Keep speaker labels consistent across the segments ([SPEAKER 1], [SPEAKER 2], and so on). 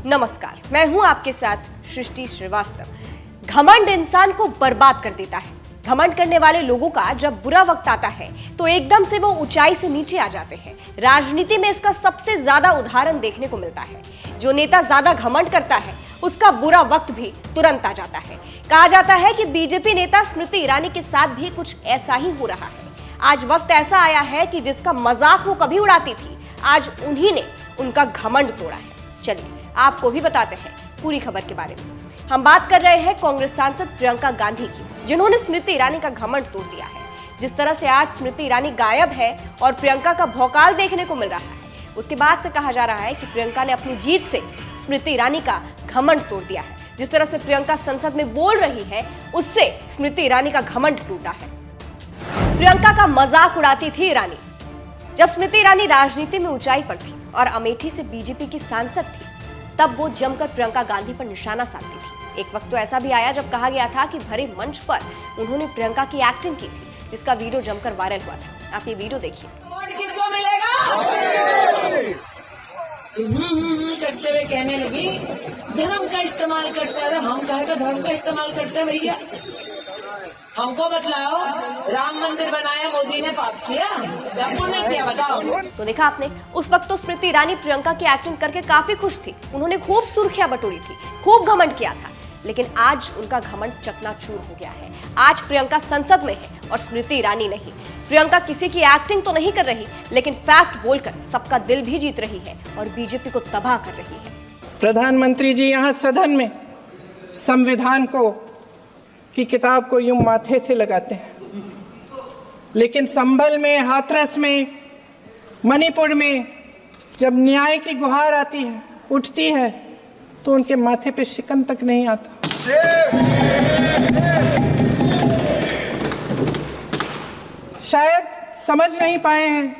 [SPEAKER 1] नमस्कार, मैं हूं आपके साथ सृष्टि श्रीवास्तव। घमंड इंसान को बर्बाद कर देता है। घमंड करने वाले लोगों का जब बुरा वक्त आता है तो एकदम से वो ऊंचाई से नीचे आ जाते हैं। राजनीति में इसका सबसे ज्यादा उदाहरण देखने को मिलता है। जो नेता ज्यादा घमंड करता है उसका बुरा वक्त भी तुरंत आ जाता है। कहा जाता है कि बीजेपी नेता स्मृति ईरानी के साथ भी कुछ ऐसा ही हो रहा है। आज वक्त ऐसा आया है कि जिसका मजाक वो कभी उड़ाती थी, आज उन्हीं ने उनका घमंड तोड़ा है। चलिए आपको भी बताते हैं पूरी खबर के बारे में। हम बात कर रहे हैं कांग्रेस सांसद प्रियंका गांधी की, जिन्होंने स्मृति ईरानी का घमंड तोड़ दिया है। जिस तरह से आज स्मृति ईरानी गायब है और प्रियंका का भौकाल देखने को मिल रहा है, उसके बाद से कहा जा रहा है कि प्रियंका ने अपनी जीत से स्मृति ईरानी का घमंड तोड़ दिया है। जिस तरह से प्रियंका संसद में बोल रही है, उससे स्मृति ईरानी का घमंड टूटा है। प्रियंका का मजाक उड़ाती थी ईरानी। जब स्मृति ईरानी राजनीति में ऊंचाई पर थी और अमेठी से बीजेपी की सांसद थी, तब वो जमकर प्रियंका गांधी पर निशाना साधती थी। एक वक्त तो ऐसा भी आया जब कहा गया था कि भरे मंच पर उन्होंने प्रियंका की एक्टिंग की थी, जिसका वीडियो जमकर वायरल हुआ था। आप ये वीडियो देखिए।
[SPEAKER 2] किसको मिलेगा? करते हुए कहने लगी धर्म का इस्तेमाल करता है। हम कहेगा धर्म का इस्तेमाल करते हैं भैया? हमको बतलाओ, राम मंदिर बनाया मोदी ने, पाप किया या पुण्य किया? बताओ।
[SPEAKER 1] तो देखा आपने, उस वक्त तो स्मृति ईरानी प्रियंका की एक्टिंग करके काफी खुश थी। उन्होंने खूब सुर्खियां बटोरी थी, खूब घमंड किया था। लेकिन आज उनका घमंड चकनाचूर हो गया है। आज प्रियंका संसद में है और स्मृति ईरानी नहीं। प्रियंका किसी की एक्टिंग तो नहीं कर रही, लेकिन फैक्ट बोलकर सबका दिल भी जीत रही है और बीजेपी को तबाह कर रही है।
[SPEAKER 3] प्रधानमंत्री जी यहाँ सदन में संविधान की किताब को यूं माथे से लगाते हैं, लेकिन संभल में, हाथरस में, मणिपुर में जब न्याय की गुहार आती है, उठती है, तो उनके माथे पे शिकन तक नहीं आता। शायद समझ नहीं पाए हैं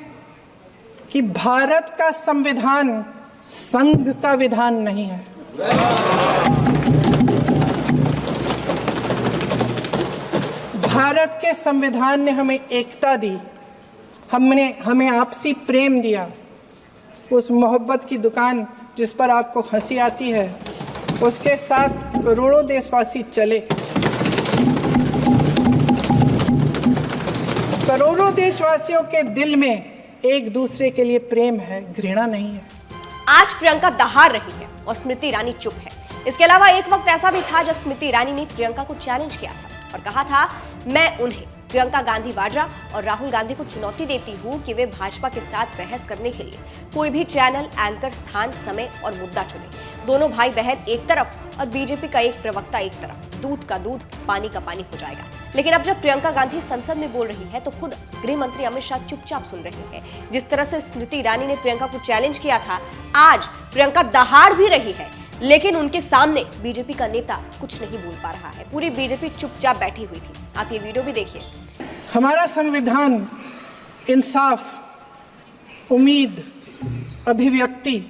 [SPEAKER 3] कि भारत का संविधान संघ का विधान नहीं है। भारत के संविधान ने हमें एकता दी, हमें आपसी प्रेम दिया। उस मोहब्बत की दुकान जिस पर आपको हंसी आती है, उसके साथ करोड़ों देशवासी चले। करोड़ों देशवासियों के दिल में एक दूसरे के लिए प्रेम है, घृणा नहीं है।
[SPEAKER 1] आज प्रियंका दहाड़ रही है और स्मृति ईरानी चुप है। इसके अलावा एक वक्त ऐसा भी था जब स्मृति ईरानी ने प्रियंका को चैलेंज किया था और कहा था, मैं उन्हें, प्रियंका गांधी वाड्रा और राहुल गांधी को चुनौती देती हूं कि वे भाजपा के साथ बहस करने के लिए कोई भी चैनल, एंकर, स्थान, समय और मुद्दा चुने। दोनों भाई बहन एक तरफ और बीजेपी का एक प्रवक्ता एक तरफ। दूध का दूध, पानी का पानी हो जाएगा। लेकिन अब जब प्रियंका गांधी संसद में बोल रही है तो खुद गृह मंत्री अमित शाह चुपचाप सुन रहे हैं। जिस तरह से स्मृति ईरानी ने प्रियंका को चैलेंज किया था, आज प्रियंका दहाड़ भी रही है, लेकिन उनके सामने बीजेपी का नेता कुछ नहीं बोल पा रहा है। पूरी बीजेपी चुपचाप बैठी हुई थी। आप ये वीडियो भी देखिए।
[SPEAKER 3] हमारा संविधान इंसाफ, उम्मीद, अभिव्यक्ति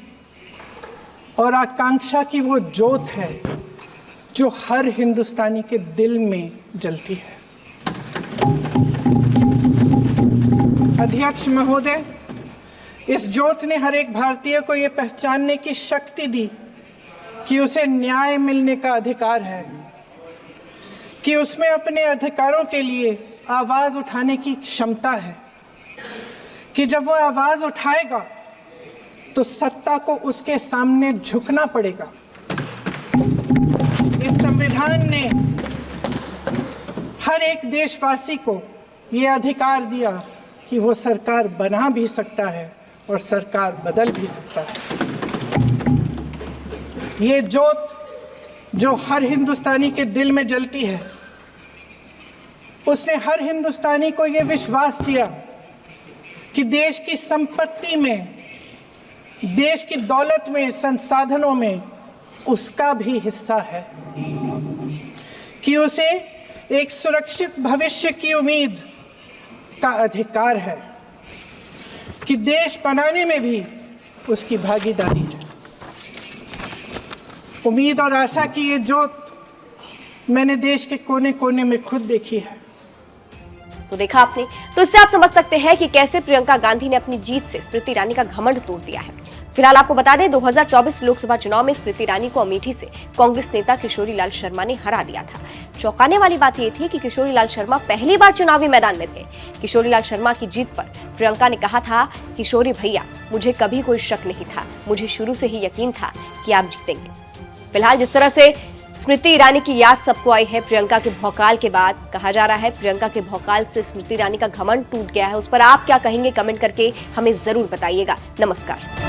[SPEAKER 3] और आकांक्षा की वो ज्योत है जो हर हिंदुस्तानी के दिल में जलती है। अध्यक्ष महोदय, इस ज्योत ने हर एक भारतीय को ये पहचानने की शक्ति दी कि उसे न्याय मिलने का अधिकार है, कि उसमें अपने अधिकारों के लिए आवाज उठाने की क्षमता है, कि जब वो आवाज उठाएगा तो सत्ता को उसके सामने झुकना पड़ेगा। इस संविधान ने हर एक देशवासी को ये अधिकार दिया कि वो सरकार बना भी सकता है और सरकार बदल भी सकता है। ये ज्योत जो हर हिंदुस्तानी के दिल में जलती है, उसने हर हिंदुस्तानी को ये विश्वास दिया कि देश की संपत्ति में, देश की दौलत में, संसाधनों में उसका भी हिस्सा है, कि उसे एक सुरक्षित भविष्य की उम्मीद का अधिकार है, कि देश बनाने में भी उसकी भागीदारी है। उम्मीद और आशा की ये ज्योत मैंने देश के कोने कोने में खुद देखी है।
[SPEAKER 1] तो देखा आपने, तो इससे आप समझ सकते हैं कि कैसे प्रियंका गांधी ने अपनी जीत से स्मृति ईरानी का घमंड तोड़ दिया है। फिलहाल आपको बता दें 2024 लोकसभा चुनाव में स्मृति ईरानी को अमेठी से कांग्रेस नेता किशोरी लाल शर्मा ने हरा दिया था। चौंकाने वाली बात यह थी कि किशोरी लाल शर्मा पहली बार चुनावी मैदान में थे। किशोरी लाल शर्मा की जीत पर प्रियंका ने कहा था, किशोरी भैया मुझे कभी कोई शक नहीं था, मुझे शुरू से ही यकीन था कि आप जीतेंगे। फिलहाल जिस तरह से स्मृति ईरानी की याद सबको आई है प्रियंका के भौकाल के बाद, कहा जा रहा है प्रियंका के भौकाल से स्मृति ईरानी का घमंड टूट गया है। उस पर आप क्या कहेंगे, कमेंट करके हमें जरूर बताइएगा। नमस्कार।